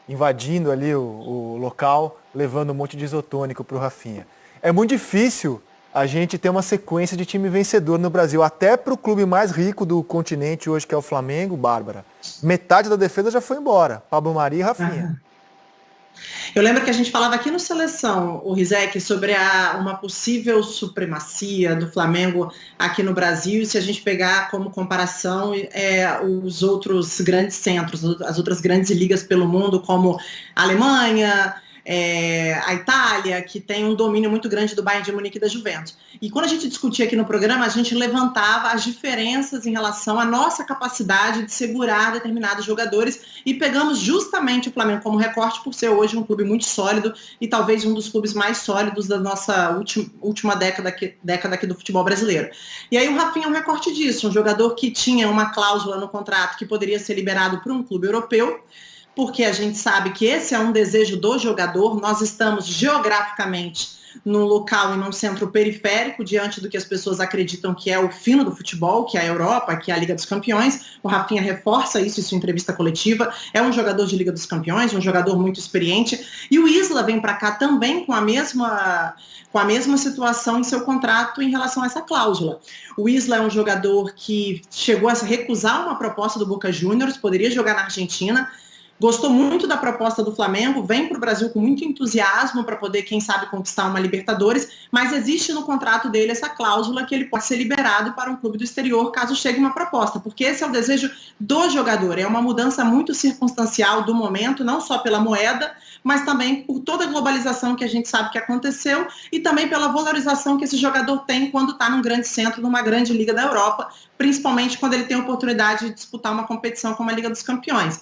invadindo ali o local, levando um monte de isotônico para o Rafinha. É muito difícil a gente ter uma sequência de time vencedor no Brasil, até para o clube mais rico do continente hoje, que é o Flamengo, Bárbara. Metade da defesa já foi embora, Pablo Mari e Rafinha. Eu lembro que a gente falava aqui no Seleção, o Rizek, sobre uma possível supremacia do Flamengo aqui no Brasil, se a gente pegar como comparação os outros grandes centros, as outras grandes ligas pelo mundo, como a Alemanha, a Itália, que tem um domínio muito grande do Bayern de Munique e da Juventus. E quando a gente discutia aqui no programa, a gente levantava as diferenças em relação à nossa capacidade de segurar determinados jogadores e pegamos justamente o Flamengo como recorte por ser hoje um clube muito sólido e talvez um dos clubes mais sólidos da nossa última década aqui do futebol brasileiro. E aí o Rafinha é um recorte disso, um jogador que tinha uma cláusula no contrato que poderia ser liberado para um clube europeu, porque a gente sabe que esse é um desejo do jogador. Nós estamos geograficamente num local e num centro periférico diante do que as pessoas acreditam que é o fino do futebol, que é a Europa, que é a Liga dos Campeões. O Rafinha reforça isso em sua entrevista coletiva. É um jogador de Liga dos Campeões, um jogador muito experiente. E o Isla vem para cá também com a mesma situação em seu contrato em relação a essa cláusula. O Isla é um jogador que chegou a recusar uma proposta do Boca Juniors, poderia jogar na Argentina, gostou muito da proposta do Flamengo, vem para o Brasil com muito entusiasmo para poder, quem sabe, conquistar uma Libertadores, mas existe no contrato dele essa cláusula que ele pode ser liberado para um clube do exterior caso chegue uma proposta, porque esse é o desejo do jogador, é uma mudança muito circunstancial do momento, não só pela moeda, mas também por toda a globalização que a gente sabe que aconteceu e também pela valorização que esse jogador tem quando está num grande centro, numa grande liga da Europa, principalmente quando ele tem a oportunidade de disputar uma competição como a Liga dos Campeões.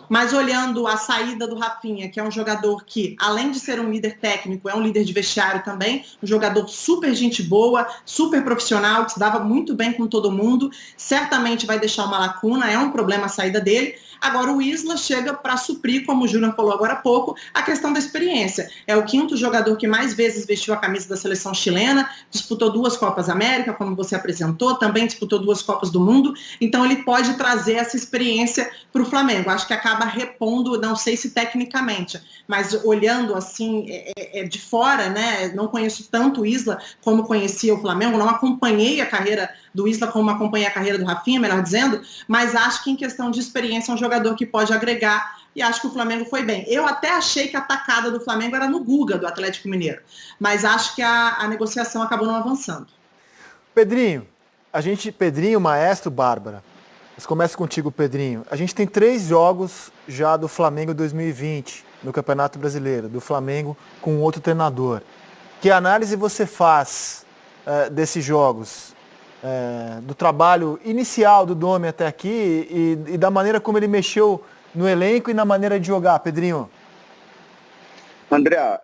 Mas olhando a saída do Rafinha, que é um jogador que, além de ser um líder técnico, é um líder de vestiário também, um jogador super gente boa, super profissional, que se dava muito bem com todo mundo, certamente vai deixar uma lacuna, é um problema a saída dele. Agora o Isla chega para suprir, como o Júnior falou agora há pouco, a questão da experiência. É o quinto jogador que mais vezes vestiu a camisa da seleção chilena, disputou 2 Copas América, como você apresentou, também disputou 2 Copas do Mundo, então ele pode trazer essa experiência para o Flamengo. Acho que acaba repondo, não sei se tecnicamente, mas olhando assim de fora, né? Não conheço tanto o Isla como conhecia o Flamengo, não acompanhei a carreira do Isla como acompanhei a carreira do Rafinha, melhor dizendo, mas acho que em questão de experiência é um jogador que pode agregar e acho que o Flamengo foi bem. Eu até achei que a atacada do Flamengo era no Guga, do Atlético Mineiro, mas acho que a negociação acabou não avançando. Pedrinho, Maestro, Bárbara, mas começa contigo, Pedrinho. A gente tem 3 jogos já do Flamengo 2020 no Campeonato Brasileiro, do Flamengo com outro treinador. Que análise você faz desses jogos? Do trabalho inicial do Domi até aqui e da maneira como ele mexeu no elenco e na maneira de jogar, Pedrinho? André,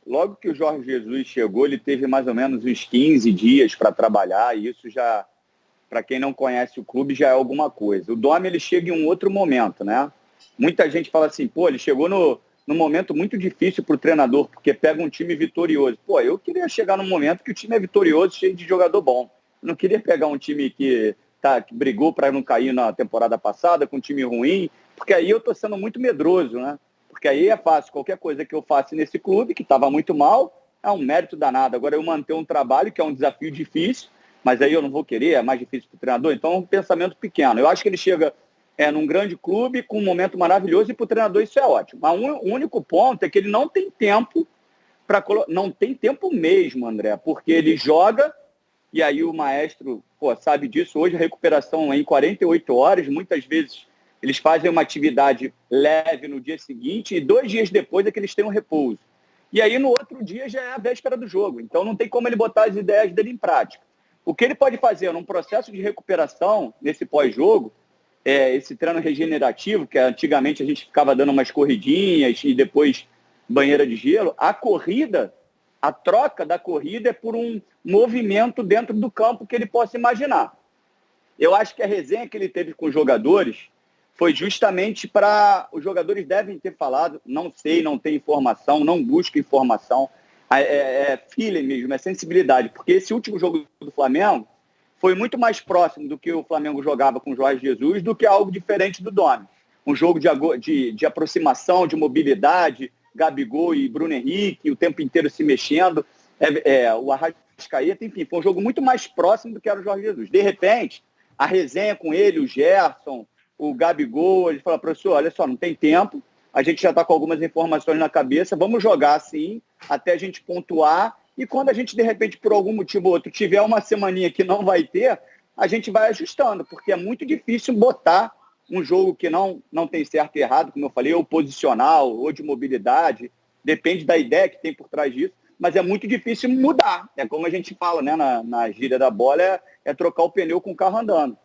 logo que o Jorge Jesus chegou, ele teve mais ou menos uns 15 dias para trabalhar, e isso já, para quem não conhece o clube, já é alguma coisa. O Domi, ele chega em um outro momento, né? Muita gente fala assim, pô, ele chegou num momento muito difícil para o treinador, porque pega um time vitorioso. Pô, eu queria chegar num momento que o time é vitorioso, cheio de jogador bom. Não queria pegar um time que brigou para não cair na temporada passada, com um time ruim, porque aí eu estou sendo muito medroso, né? Porque aí é fácil, qualquer coisa que eu faça nesse clube, que estava muito mal, é um mérito danado. Agora eu manter um trabalho, que é um desafio difícil, mas aí eu não vou querer, é mais difícil para o treinador, então é um pensamento pequeno. Eu acho que ele chega num grande clube, com um momento maravilhoso, e para o treinador isso é ótimo. Mas o único ponto é que ele não tem tempo não tem tempo mesmo, André, porque ele joga. E aí o Maestro sabe disso. Hoje a recuperação é em 48 horas. Muitas vezes eles fazem uma atividade leve no dia seguinte e 2 dias depois é que eles têm um repouso. E aí no outro dia já é a véspera do jogo. Então não tem como ele botar as ideias dele em prática. O que ele pode fazer num processo de recuperação, nesse pós-jogo, esse treino regenerativo, que antigamente a gente ficava dando umas corridinhas e depois banheira de gelo, a troca da corrida é por um movimento dentro do campo que ele possa imaginar. Eu acho que a resenha que ele teve com os jogadores foi justamente para... Os jogadores devem ter falado, não sei, não tem informação, não busco informação, feeling mesmo, é sensibilidade, porque esse último jogo do Flamengo foi muito mais próximo do que o Flamengo jogava com o Jorge Jesus do que algo diferente do Domi. um jogo de aproximação, de mobilidade, Gabigol e Bruno Henrique, o tempo inteiro se mexendo, o Arrascaeta, enfim, foi um jogo muito mais próximo do que era o Jorge Jesus. De repente, a resenha com ele, o Gerson, o Gabigol, ele fala, professor, olha só, não tem tempo, a gente já está com algumas informações na cabeça, vamos jogar assim, até a gente pontuar, e quando a gente, de repente, por algum motivo ou outro, tiver uma semaninha que não vai ter, a gente vai ajustando, porque é muito difícil botar um jogo que não tem certo e errado, como eu falei, ou posicional, ou de mobilidade, depende da ideia que tem por trás disso, mas é muito difícil mudar. É como a gente fala, né, na gíria da bola, é trocar o pneu com o carro andando.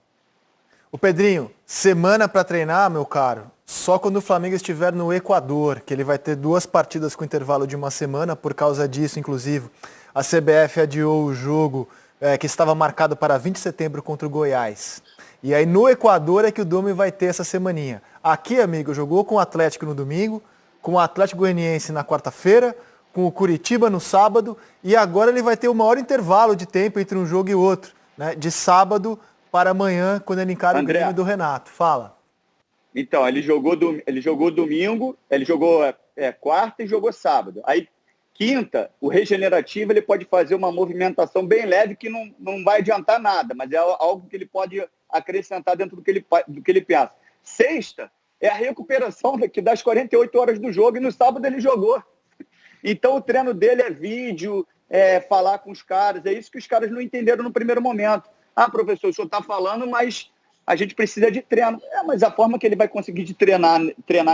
O Pedrinho, semana para treinar, meu caro, só quando o Flamengo estiver no Equador, que ele vai ter 2 partidas com intervalo de uma semana, por causa disso, inclusive, a CBF adiou o jogo que estava marcado para 20 de setembro contra o Goiás. E aí no Equador é que o Domi vai ter essa semaninha. Aqui, amigo, jogou com o Atlético no domingo, com o Atlético Goianiense na quarta-feira, com o Curitiba no sábado, e agora ele vai ter o maior intervalo de tempo entre um jogo e outro, né? De sábado para amanhã, quando ele encara o Grêmio do Renato. Fala. Então, ele jogou domingo, ele jogou quarta e jogou sábado. Aí, quinta, o regenerativo, ele pode fazer uma movimentação bem leve que não vai adiantar nada, mas é algo que ele pode acrescentar dentro do que ele pensa. Sexta é a recuperação das 48 horas do jogo, e no sábado ele jogou. Então, o treino dele é vídeo, falar com os caras, é isso que os caras não entenderam no primeiro momento. Ah, professor, o senhor está falando, mas a gente precisa de treino. Mas a forma que ele vai conseguir de treinar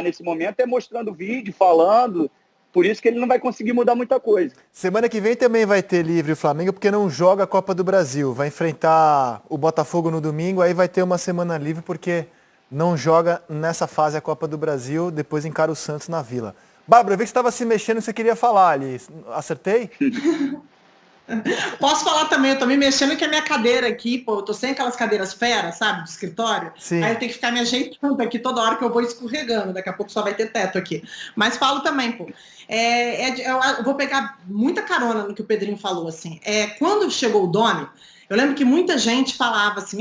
nesse momento é mostrando vídeo, falando. Por isso que ele não vai conseguir mudar muita coisa. Semana que vem também vai ter livre o Flamengo, porque não joga a Copa do Brasil. Vai enfrentar o Botafogo no domingo, aí vai ter uma semana livre, porque não joga nessa fase a Copa do Brasil, depois encara o Santos na Vila. Bárbara, eu vi que você estava se mexendo, você queria falar ali. Acertei? Posso falar também, eu tô me mexendo que a minha cadeira aqui, pô, eu tô sem aquelas cadeiras feras, sabe, do escritório. Sim. Aí eu tenho que ficar me ajeitando aqui toda hora que eu vou escorregando, daqui a pouco só vai ter teto aqui. Mas falo também, pô, eu vou pegar muita carona no que o Pedrinho falou, assim. Quando chegou o Domi, eu lembro que muita gente falava assim,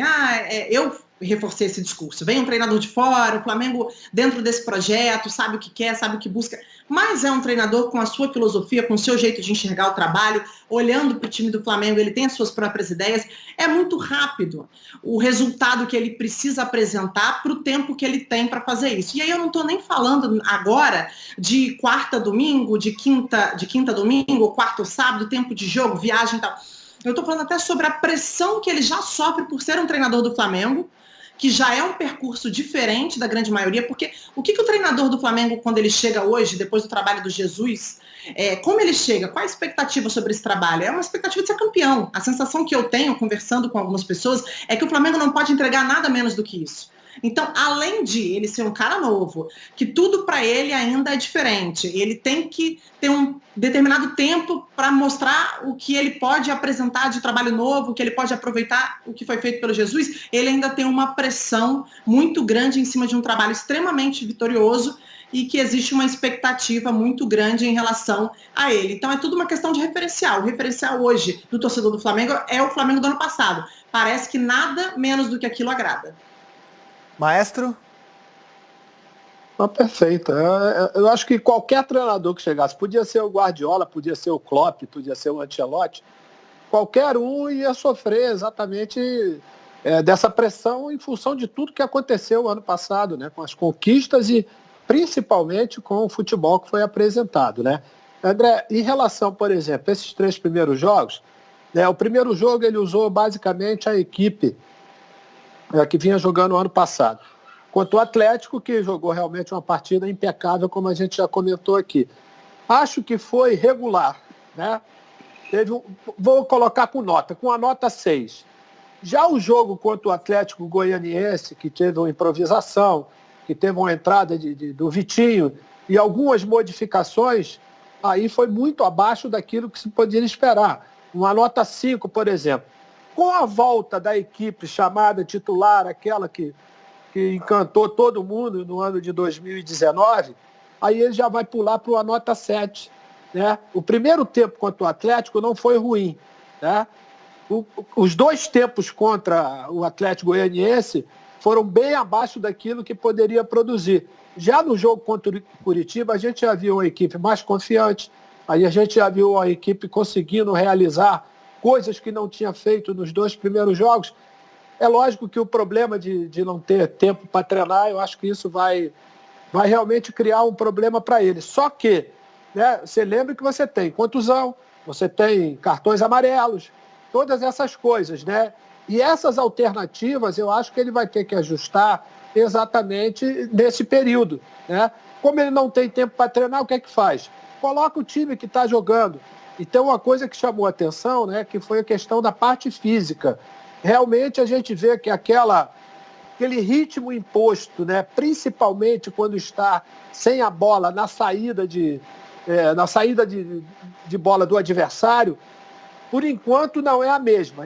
eu reforcei esse discurso, vem um treinador de fora, o Flamengo dentro desse projeto, sabe o que quer, sabe o que busca, mas é um treinador com a sua filosofia, com o seu jeito de enxergar o trabalho, olhando para o time do Flamengo, ele tem as suas próprias ideias, é muito rápido o resultado que ele precisa apresentar para o tempo que ele tem para fazer isso. E aí eu não estou nem falando agora de quarta domingo, de quinta domingo, quarta ou sábado, tempo de jogo, viagem e tal. Eu estou falando até sobre a pressão que ele já sofre por ser um treinador do Flamengo, que já é um percurso diferente da grande maioria, porque o que o treinador do Flamengo, quando ele chega hoje, depois do trabalho do Jesus, como ele chega? Qual a expectativa sobre esse trabalho? É uma expectativa de ser campeão. A sensação que eu tenho, conversando com algumas pessoas, é que o Flamengo não pode entregar nada menos do que isso. Então, além de ele ser um cara novo, que tudo para ele ainda é diferente, ele tem que ter um determinado tempo para mostrar o que ele pode apresentar de trabalho novo, o que ele pode aproveitar o que foi feito pelo Jesus, ele ainda tem uma pressão muito grande em cima de um trabalho extremamente vitorioso e que existe uma expectativa muito grande em relação a ele. Então é tudo uma questão de referencial. O referencial hoje do torcedor do Flamengo é o Flamengo do ano passado. Parece que nada menos do que aquilo agrada. Maestro? Perfeito. Eu acho que qualquer treinador que chegasse, podia ser o Guardiola, podia ser o Klopp, podia ser o Ancelotti, qualquer um ia sofrer exatamente dessa pressão em função de tudo que aconteceu ano passado, né, com as conquistas e principalmente com o futebol que foi apresentado, né? André, em relação, por exemplo, a esses 3 primeiros jogos, o primeiro jogo ele usou basicamente a equipe que vinha jogando o ano passado. Quanto ao Atlético, que jogou realmente uma partida impecável, como a gente já comentou aqui. Acho que foi regular, né? Vou colocar com a nota 6. Já o jogo contra o Atlético Goianiense, que teve uma improvisação, que teve uma entrada do Vitinho e algumas modificações, aí foi muito abaixo daquilo que se poderia esperar. Uma nota 5, por exemplo. Com a volta da equipe chamada titular, aquela que encantou todo mundo no ano de 2019, aí ele já vai pular para uma nota 7. Né? O primeiro tempo contra o Atlético não foi ruim. Né? Os 2 tempos contra o Atlético Goianiense foram bem abaixo daquilo que poderia produzir. Já no jogo contra o Curitiba, a gente já viu uma equipe mais confiante, aí a gente já viu a equipe conseguindo realizar coisas que não tinha feito nos 2 primeiros jogos. É lógico que o problema de não ter tempo para treinar, eu acho que isso vai realmente criar um problema para ele. Só que, né, você lembra que você tem contusão, você tem cartões amarelos, todas essas coisas, né? E essas alternativas eu acho que ele vai ter que ajustar exatamente nesse período, né? Como ele não tem tempo para treinar, o que é que faz? Coloca o time que está jogando. Então, uma coisa que chamou a atenção, né, que foi a questão da parte física. Realmente a gente vê que aquele ritmo imposto, né, principalmente quando está sem a bola na saída de bola do adversário, por enquanto não é a mesma.